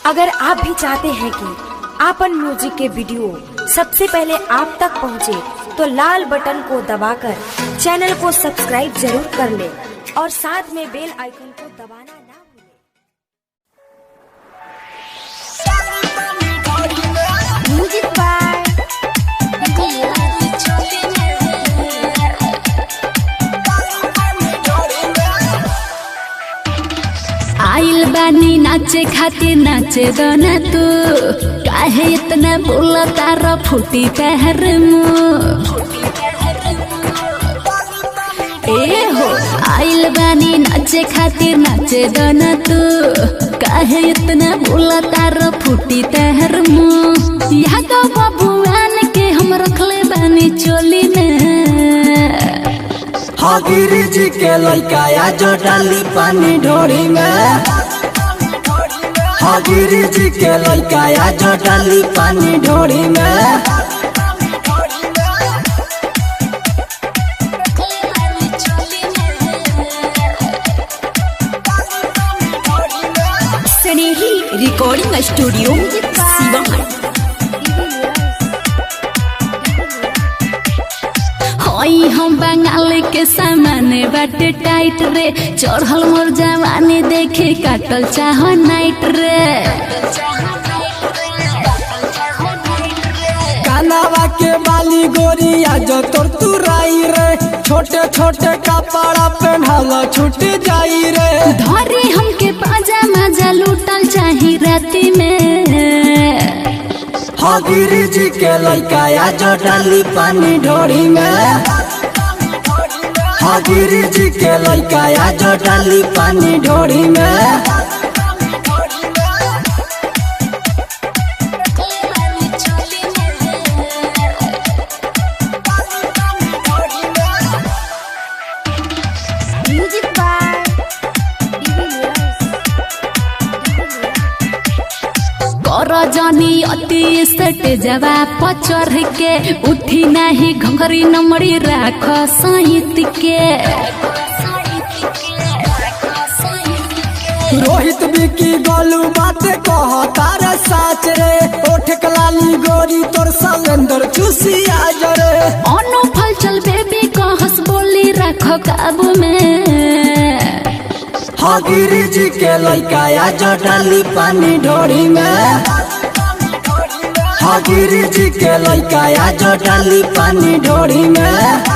अगर आप भी चाहते हैं कि आपन म्यूजिक के वीडियो सबसे पहले आप तक पहुंचे, तो लाल बटन को दबाकर चैनल को सब्सक्राइब जरूर कर ले और साथ में बेल आइकन को दबाना ना भूलें। म्यूजिक बाय आइल बानी नाचे खातिर नाचे दोना तू, काहे इतना बोला तारा फूटी तहर ए हो। आइल बानी नाचे खातिर नाचे दोना तू, काहे इतना बोला तारा फूटी तहर यहाँ तो बबुआन के हम रखले बानी चोली में। हाँ गिरी जी के लड़का या जो डाली पानी ढोरी में। हाँ गिरी जी के लड़का या जो डाली पानी ढोरी में। स्नेही रिकॉर्डिंग स्टूडियो सिवान। हम बंगाल के सामान बाटे टाइट रे, चढ़ल मोर जवानी देखे काटल चाह नाइट रे। कानावा के बाली गोरिया जो तोर तुराई रे, छोटे छोटे कपड़ा पहनाला छूट जाई रे। धरी हमके पाजामा जा लूटल चाही राती में। हाँ गिरी जी के लड़का या जो डाली पानी ढोरी में। हाँ गिरी जी के लड़का या जो डाली पानी ढोरी में। म्यूजिक बाय कर जानी अति सट जवा पचर के, उठी नहीं घंघरी नमड़ी राख सहित के। रोहित बिकी गोलू बात कह तारे साच रे, ओठ कलाली गोरी तोर सलेंदर चूसी आज रे। अनु फल चल बेबी कहस बोली राख काबू में। हाँ गिरी जी के लड़का या जो डाली पानी ढोरी में। हाँ गिरी जी के लड़का या जो डाली पानी ढोरी में।